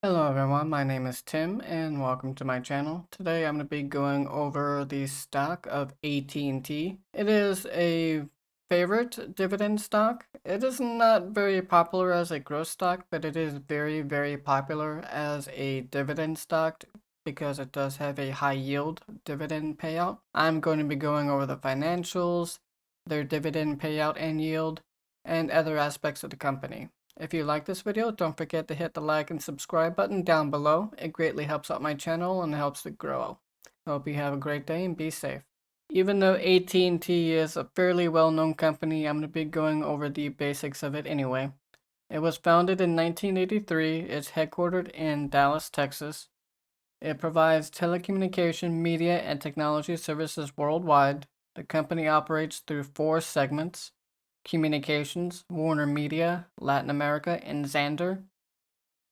Hello everyone, my name is Tim and welcome to my channel. Today I'm going to be going over the stock of AT&T. It is a favorite dividend stock. It is not very popular as a growth stock, but it is very popular as a dividend stock because it does have a high yield dividend payout. I'm going to be going over the financials, their dividend payout and yield, and other aspects of the company. If you like this video, don't forget to hit the like and subscribe button down below. It greatly helps out my channel and helps it grow. Hope you have a great day and be safe. Even though AT&T is a fairly well-known company, I'm going to be going over the basics of it anyway. It was founded in 1983. It's headquartered in Dallas, Texas. It provides telecommunication, media, and technology services worldwide. The company operates through 4 segments: Communications, Warner Media, Latin America, and Xandr.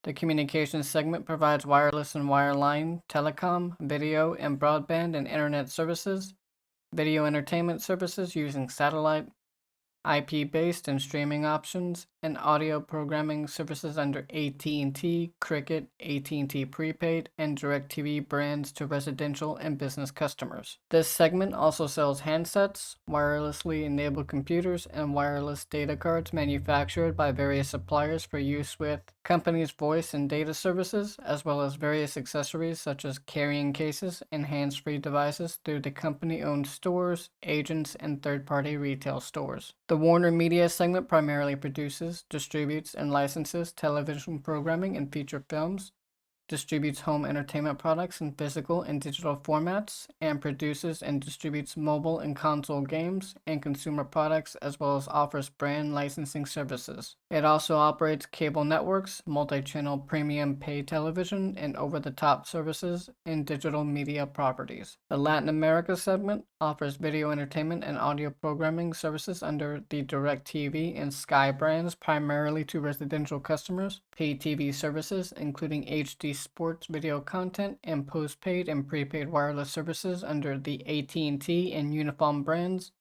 The Communications segment provides wireless and wireline, telecom, video, and broadband and internet services, video entertainment services using satellite, IP-based and streaming options, and audio programming services under AT&T, Cricket, AT&T Prepaid, and DirecTV brands to residential and business customers. This segment also sells handsets, wirelessly enabled computers, and wireless data cards manufactured by various suppliers for use with companies' voice and data services, as well as various accessories such as carrying cases and hands-free devices through the company-owned stores, agents, and third-party retail stores. The Warner Media segment primarily produces, distributes, and licenses television programming and feature films, distributes home entertainment products in physical and digital formats, and produces and distributes mobile and console games and consumer products, as well as offers brand licensing services. It also operates cable networks, multi-channel premium pay television, and over-the-top services in digital media properties. The Latin America segment offers video entertainment and audio programming services under the DirecTV and Sky brands, primarily to residential customers, pay TV services, including HD sports video content, and postpaid and prepaid wireless services under the AT&T and Uniform brands,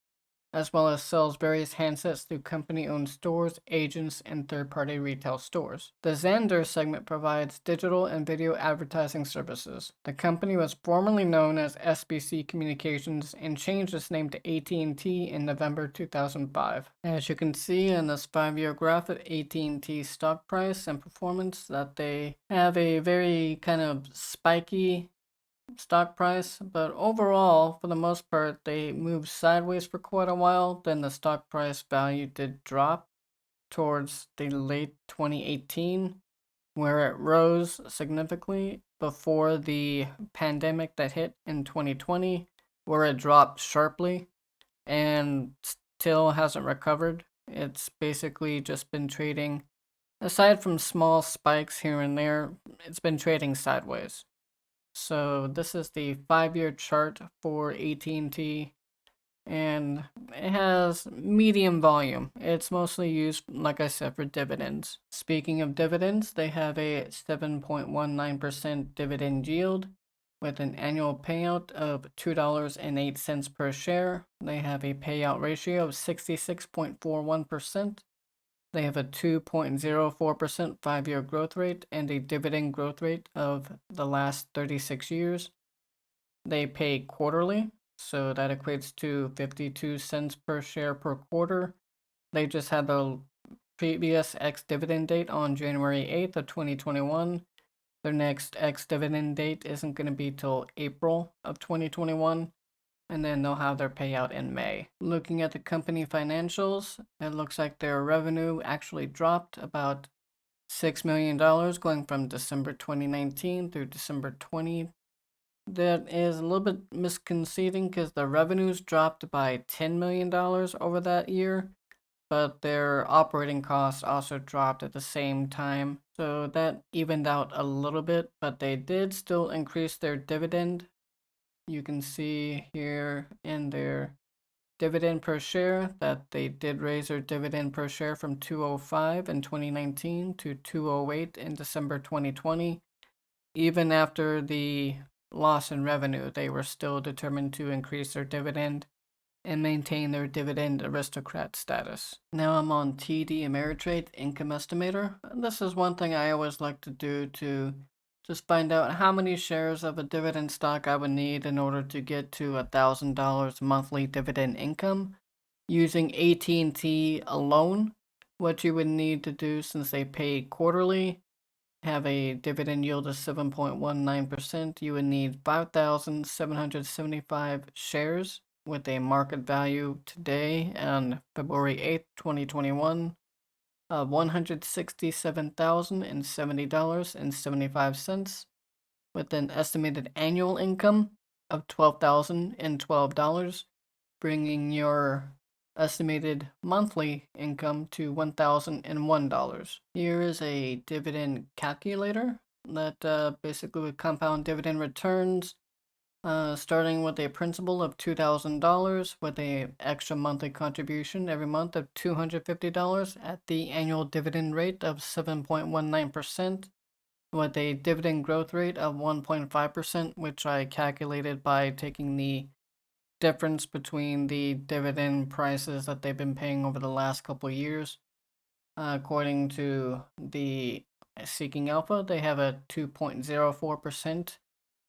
as well as sells various handsets through company-owned stores, agents, and third-party retail stores. The Xandr segment provides digital and video advertising services. The company was formerly known as SBC Communications and changed its name to AT&T in November 2005. As you can see in this 5-year graph of AT&T stock price and performance, that they have a very kind of spiky stock price, but overall, for the most part, they moved sideways for quite a while. Then the stock price value did drop towards the late 2018, where it rose significantly before the pandemic that hit in 2020, where it dropped sharply and still hasn't recovered. It's basically just been trading, aside from small spikes here and there, it's been trading sideways. So this is the 5-year chart for AT&T, and it has medium volume. It's mostly used, like I said, for dividends. Speaking of dividends, they have a 7.19% dividend yield with an annual payout of $2.08 per share. They have a payout ratio of 66.41%. They have a 2.04% 5-year growth rate and a dividend growth rate of the last 36 years. They pay quarterly, so that equates to 52 cents per share per quarter. They just had the previous ex-dividend date on January 8th of 2021. Their next ex-dividend date isn't going to be till April of 2021. And then they'll have their payout in May. Looking at the company financials, it looks like their revenue actually dropped about $6 million going from December 2019 through December 20. That is a little bit misconceiving because the revenues dropped by $10 million over that year, but their operating costs also dropped at the same time. So that evened out a little bit, but they did still increase their dividend. You can see here in their dividend per share that they did raise their dividend per share from $2.05 in 2019 to $2.08 in December 2020. Even after the loss in revenue, they were still determined to increase their dividend. and maintain their dividend aristocrat status. Now I'm on TD Ameritrade Income Estimator. This is one thing I always like to do to just find out how many shares of a dividend stock I would need in order to get to $1,000 monthly dividend income. Using AT&T alone, what you would need to do, since they pay quarterly, have a dividend yield of 7.19%, you would need 5,775 shares with a market value today on February 8th, 2021 of $167,070.75, with an estimated annual income of $12,012, bringing your estimated monthly income to $1,001. Here is a dividend calculator that basically would compound dividend returns, starting with a principal of $2,000 with a extra monthly contribution every month of $250 at the annual dividend rate of 7.19%, with a dividend growth rate of 1.5%, which I calculated by taking the difference between the dividend prices that they've been paying over the last couple of years. According to the Seeking Alpha, they have a 2.04%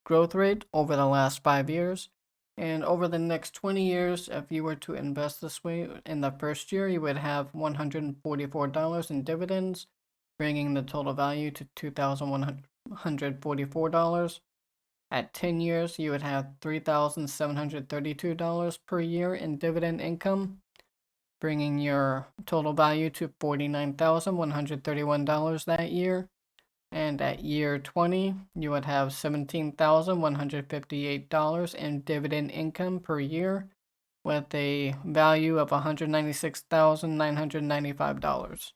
growth rate over the last 5 years. And over the next 20 years, if you were to invest this way, in the first year, you would have $144 in dividends, bringing the total value to $2,144. At 10 years, you would have $3,732 per year in dividend income, bringing your total value to $49,131 that year. And at year 20, you would have $17,158 in dividend income per year, with a value of $196,995.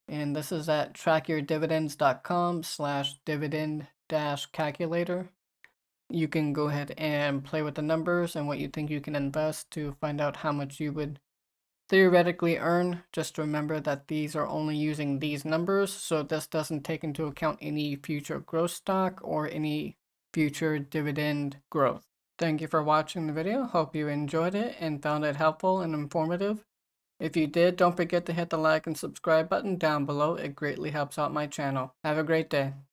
And this is at trackyourdividends.com/dividend-calculator. You can go ahead and play with the numbers and what you think you can invest to find out how much you would theoretically earn. Just remember that these are only using these numbers, so this doesn't take into account any future growth stock or any future dividend growth. Thank you for watching the video. Hope you enjoyed it and found it helpful and informative. If you did, don't forget to hit the like and subscribe button down below. It greatly helps out my channel. Have a great day.